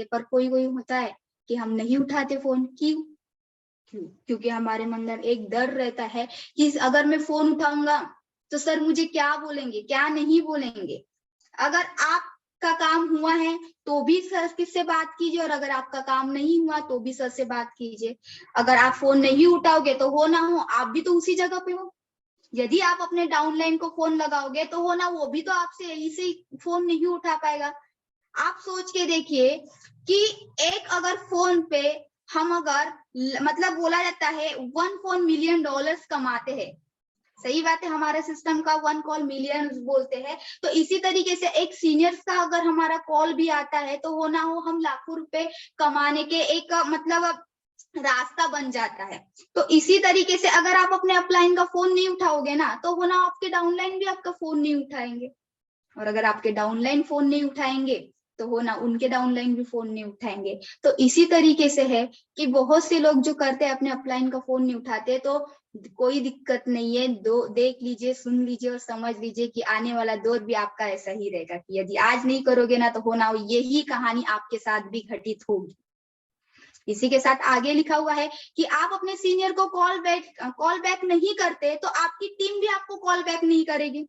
[SPEAKER 2] पर कोई होता है कि हम नहीं उठाते फोन। क्योंकि हमारे मन में एक डर रहता है कि अगर मैं फोन उठाऊंगा तो सर मुझे क्या बोलेंगे, क्या नहीं बोलेंगे। अगर आप का काम हुआ है तो भी सर किससे बात कीजिए, और अगर आपका काम नहीं हुआ तो भी सर से बात कीजिए। अगर आप फोन नहीं उठाओगे तो हो ना हो आप भी तो उसी जगह पे हो। यदि आप अपने डाउनलाइन को फोन लगाओगे तो हो ना वो भी तो आपसे यही से फोन नहीं उठा पाएगा। आप सोच के देखिए कि एक अगर फोन पे हम अगर मतलब बोला जाता है 1 फोन मिलियन डॉलर्स कमाते हैं, सही बात है, हमारे सिस्टम का 1 कॉल मिलियन बोलते हैं। तो इसी तरीके से एक सीनियर्स का अगर हमारा कॉल भी आता है तो वो ना हो हम लाखों रुपए कमाने के एक मतलब रास्ता बन जाता है। तो इसी तरीके से अगर आप अपने अपलाइन का फोन नहीं उठाओगे ना तो वो ना आपके डाउनलाइन भी आपका फोन नहीं उठाएंगे, और अगर आपके डाउनलाइन फोन नहीं उठाएंगे तो हो ना उनके डाउनलाइन भी फोन नहीं उठाएंगे। तो इसी तरीके से है कि बहुत से लोग जो करते हैं अपने अपलाइन का फोन नहीं उठाते, तो कोई दिक्कत नहीं है, देख लीजिए, सुन लीजिए और समझ लीजिए कि आने वाला दौर भी आपका ऐसा ही रहेगा कि यदि आज नहीं करोगे ना तो हो ना यही कहानी आपके साथ भी घटित होगी। इसी के साथ आगे लिखा हुआ है कि आप अपने सीनियर को कॉल बैक नहीं करते तो आपकी टीम भी आपको कॉल बैक नहीं करेगी।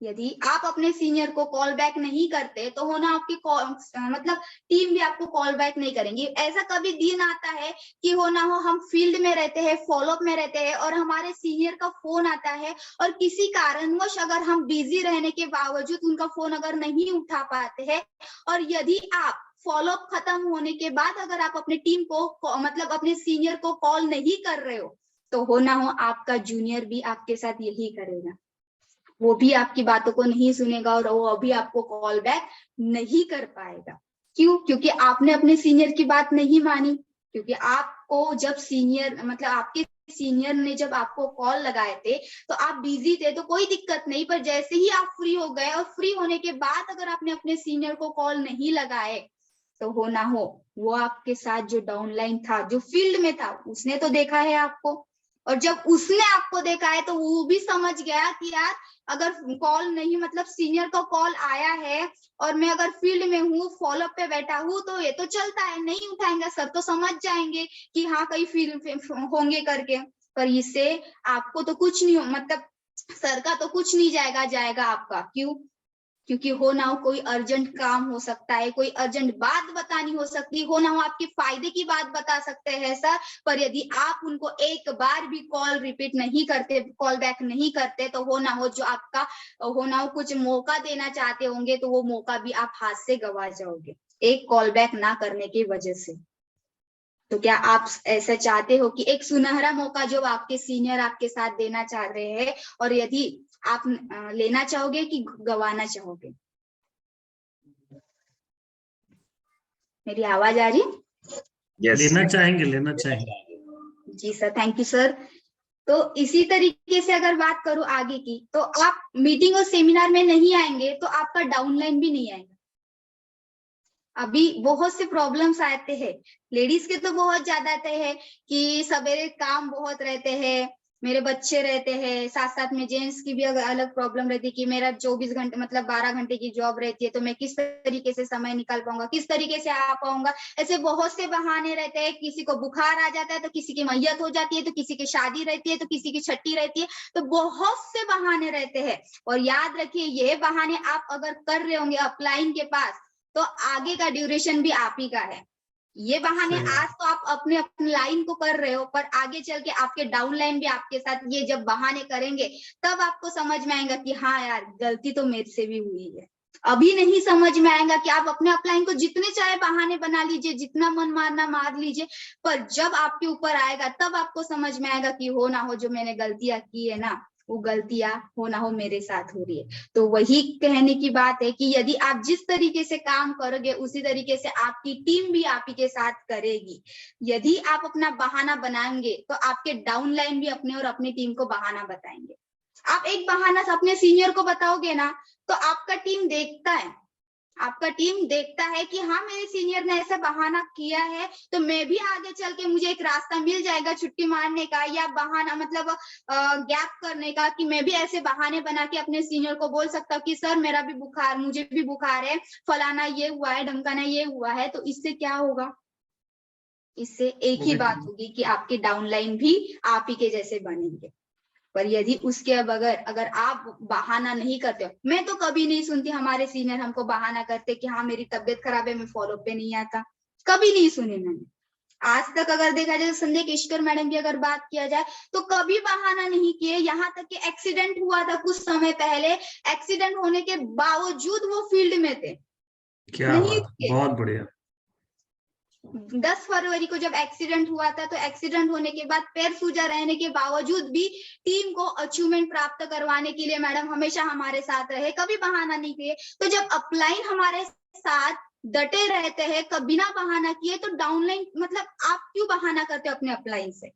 [SPEAKER 2] यदि आप अपने सीनियर को कॉल बैक नहीं करते तो हो ना आपकी मतलब टीम भी आपको कॉल बैक नहीं करेंगी। ऐसा कभी दिन आता है कि हो ना हो हम फील्ड में रहते हैं, फॉलोअप में रहते हैं और हमारे सीनियर का फोन आता है और किसी कारणवश अगर हम बिजी रहने के बावजूद उनका फोन अगर नहीं उठा पाते हैं, और यदि आप फॉलोअप खत्म होने के बाद अगर आप अपने टीम को मतलब अपने सीनियर को कॉल नहीं कर रहे हो तो हो ना हो आपका जूनियर भी आपके साथ यही करेगा। वो भी आपकी बातों को नहीं सुनेगा और वो अभी आपको कॉल बैक नहीं कर पाएगा। क्यों? क्योंकि आपने अपने सीनियर की बात नहीं मानी। क्योंकि आपको जब सीनियर मतलब आपके सीनियर ने जब आपको कॉल लगाए थे तो आप बिजी थे तो कोई दिक्कत नहीं, पर जैसे ही आप फ्री हो गए और फ्री होने के बाद अगर आपने अपने सीनियर को कॉल नहीं लगाए तो हो ना हो वो आपके साथ जो डाउनलाइन था, जो फील्ड में था, उसने तो देखा है आपको, और जब उसने आपको देखा है तो वो भी समझ गया कि यार अगर कॉल नहीं मतलब सीनियर का कॉल आया है और मैं अगर फील्ड में हूँ, फॉलोअप पे बैठा हूँ तो ये तो चलता है, नहीं उठाएंगे सर तो समझ जाएंगे कि हाँ कहीं फील्ड होंगे करके। पर इससे आपको तो कुछ नहीं मतलब सर का तो कुछ नहीं जाएगा आपका। क्यों? क्योंकि हो ना हो कोई अर्जेंट काम हो सकता है, कोई अर्जेंट बात बतानी हो सकती है, हो ना हो आपके फायदे की बात बता सकते हैं सर, पर यदि आप उनको एक बार भी कॉल रिपीट नहीं करते, कॉल बैक नहीं करते तो हो ना हो जो आपका हो ना हो कुछ मौका देना चाहते होंगे तो वो मौका भी आप हाथ से गवा जाओगे एक कॉल बैक ना करने की वजह से। तो क्या आप ऐसा चाहते हो कि एक सुनहरा मौका जो आपके सीनियर आपके साथ देना चाह रहे हैं, और यदि आप लेना चाहोगे कि गवाना चाहोगे? मेरी आवाज आ रही?
[SPEAKER 3] यस,
[SPEAKER 1] लेना चाहेंगे।
[SPEAKER 2] जी सर, थैंक यू सर। तो इसी तरीके से अगर बात करूं आगे की, तो आप मीटिंग और सेमिनार में नहीं आएंगे तो आपका डाउनलाइन भी नहीं आएगा। अभी बहुत से प्रॉब्लम्स आते हैं, लेडीज के तो बहुत ज्यादा आते हैं कि सवेरे काम बहुत रहते हैं, मेरे बच्चे रहते हैं, साथ साथ में जेंट्स की भी अलग प्रॉब्लम रहती है कि मेरा 24 घंटे मतलब 12 घंटे की जॉब रहती है तो मैं किस तरीके से समय निकाल पाऊंगा, किस तरीके से आ पाऊंगा। ऐसे बहुत से बहाने रहते हैं, किसी को बुखार आ जाता है तो किसी की मैयत हो जाती है, तो किसी की शादी रहती है, तो किसी की छुट्टी रहती है, तो बहुत से बहाने रहते हैं। और याद रखिए ये बहाने आप अगर कर रहे होंगे अपलाइन के पास तो आगे का ड्यूरेशन भी आप ही का है। ये बहाने आज तो आप अपने लाइन को कर रहे हो, पर आगे चल के आपके डाउन लाइन भी आपके साथ ये जब बहाने करेंगे तब आपको समझ में आएगा कि हाँ यार गलती तो मेरे से भी हुई है। अभी नहीं समझ में आएगा कि आप अपने अपलाइन को जितने चाहे बहाने बना लीजिए, जितना मन मारना मार लीजिए, पर जब आपके ऊपर आएगा तब आपको समझ में आएगा कि हो ना हो जो मैंने गलतियां की है ना वो गलतियां हो ना हो मेरे साथ हो रही है। तो वही कहने की बात है कि यदि आप जिस तरीके से काम करोगे उसी तरीके से आपकी टीम भी आप ही के साथ करेगी। यदि आप अपना बहाना बनाएंगे तो आपके डाउनलाइन भी अपने और अपनी टीम को बहाना बताएंगे। आप एक बहाना अपने सीनियर को बताओगे ना तो आपका टीम देखता है, आपका टीम देखता है कि हाँ मेरे सीनियर ने ऐसा बहाना किया है तो मैं भी आगे चल के मुझे एक रास्ता मिल जाएगा छुट्टी मारने का या बहाना मतलब गैप करने का, कि मैं भी ऐसे बहाने बना के अपने सीनियर को बोल सकता हूँ कि सर मेरा भी बुखार, मुझे भी बुखार है, फलाना ये हुआ है, ढमकाना ये हुआ है। तो इससे क्या होगा? इससे एक ही बात होगी कि आपके डाउनलाइन भी आप ही के जैसे बनेंगे। पर यदि उसके बगैर अगर आप बहाना नहीं करते हो, मैं तो कभी नहीं सुनती हमारे सीनियर हमको बहाना करते कि हाँ मेरी तबीयत खराब है, मैं फॉलो पे नहीं आता, कभी नहीं सुने मैंने आज तक। अगर देखा जाए संध्या केशकर मैडम की अगर बात किया जाए तो कभी बहाना नहीं किए, यहाँ तक कि एक्सीडेंट हुआ था कुछ समय पहले, एक्सीडेंट होने के बावजूद वो फील्ड में थे,
[SPEAKER 1] क्या
[SPEAKER 2] नहीं
[SPEAKER 1] बात, बहुत बढ़िया।
[SPEAKER 2] 10 फरवरी को जब एक्सीडेंट हुआ था, तो एक्सीडेंट होने के बाद पैर सूजा रहने के बावजूद भी टीम को अचीवमेंट प्राप्त करवाने के लिए मैडम हमेशा हमारे साथ रहे, कभी बहाना नहीं किए। तो जब अपलाइन हमारे साथ डटे रहते हैं, कभी बिना बहाना किए, तो डाउनलाइन मतलब आप क्यों बहाना करते हो अपने अपलाइन से?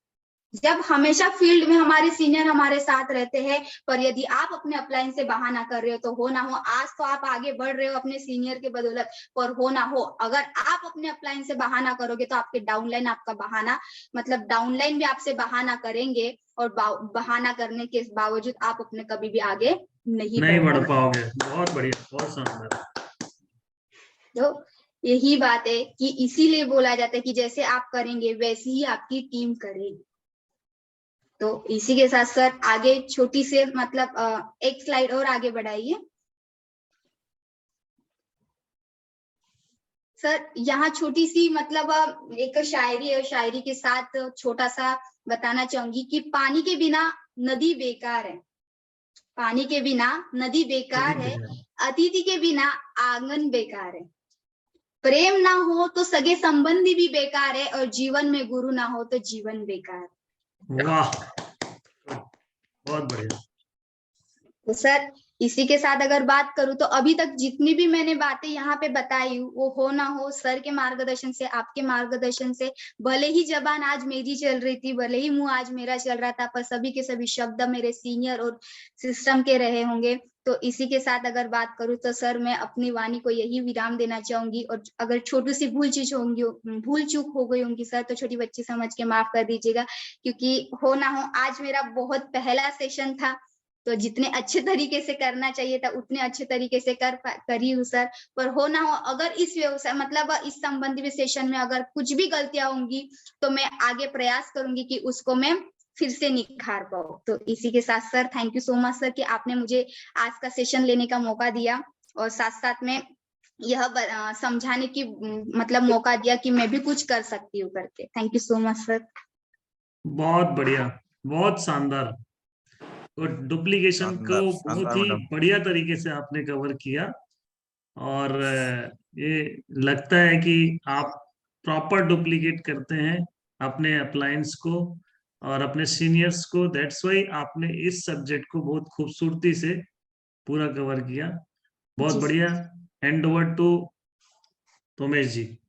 [SPEAKER 2] जब हमेशा फील्ड में हमारे सीनियर हमारे साथ रहते हैं, पर यदि आप अपने अपलाइन से बहाना कर रहे हो तो हो ना हो, आज तो आप आगे बढ़ रहे हो अपने सीनियर के बदौलत, पर हो ना हो अगर आप अपने अपलाइन से बहाना करोगे तो आपके डाउनलाइन आपका बहाना मतलब डाउनलाइन भी आपसे बहाना करेंगे, और बहाना करने के बावजूद आप अपने कभी भी आगे नहीं
[SPEAKER 1] बढ़ पाओगे। बहुत बढ़िया, बहुत शानदार।
[SPEAKER 2] तो यही बात है कि इसीलिए बोला जाता है कि जैसे आप करेंगे वैसी ही आपकी टीम करेगी। तो इसी के साथ सर आगे छोटी से मतलब एक स्लाइड और आगे बढ़ाइए सर। यहाँ छोटी सी मतलब एक शायरी है, शायरी के साथ छोटा सा बताना चाहूंगी कि पानी के बिना नदी बेकार है, पानी के बिना नदी बेकार है, अतिथि के बिना आंगन बेकार है, प्रेम ना हो तो सगे संबंधी भी बेकार है, और जीवन में गुरु ना हो तो जीवन बेकार है।
[SPEAKER 1] वाह, बहुत बढ़िया।
[SPEAKER 2] तो सर इसी के साथ अगर बात करूं तो अभी तक जितनी भी मैंने बातें यहाँ पे बताई वो हो ना हो सर के मार्गदर्शन से, आपके मार्गदर्शन से, भले ही जबान आज मेरी चल रही थी, भले ही मुंह आज मेरा चल रहा था, पर सभी के सभी शब्द मेरे सीनियर और सिस्टम के रहे होंगे। तो इसी के साथ अगर बात करूं तो सर मैं अपनी वाणी को यही विराम देना चाहूंगी, और अगर छोटी सी भूल चूक हो गई होंगी सर तो छोटी बच्ची समझ के माफ कर दीजिएगा, क्योंकि हो ना हो आज मेरा बहुत पहला सेशन था, तो जितने अच्छे तरीके से करना चाहिए था उतने अच्छे तरीके से करी हूँ सर। पर हो ना हो अगर इस व्यवसाय मतलब इस संबंधी सेशन में अगर कुछ भी गलतियां होंगी तो मैं आगे प्रयास करूंगी कि उसको मैं फिर से निखार पाऊँ। तो इसी के साथ sir thank you so much sir कि आपने मुझे आज का सेशन लेने का मौका दिया, और साथ साथ में यह समझाने की मतलब मौका दिया कि मैं भी कुछ कर सकती हूँ करके। Thank you so much sir.
[SPEAKER 1] बहुत बढ़िया, बहुत शानदार। और डुप्लीकेशन को
[SPEAKER 3] शानदार
[SPEAKER 1] बहुत
[SPEAKER 3] शानदार
[SPEAKER 1] ही
[SPEAKER 3] मैडम।
[SPEAKER 1] बढ़िया तरीके से आपने कवर किया, और ये लगता है कि आप प्रॉपर डुप्लीकेट करते हैं अपने अप्लायंस को और अपने सीनियर्स को। दैट्स वाई आपने इस सब्जेक्ट को बहुत खूबसूरती से पूरा कवर किया। बहुत
[SPEAKER 2] जी
[SPEAKER 1] बढ़िया। Hand over to Tomesh ji.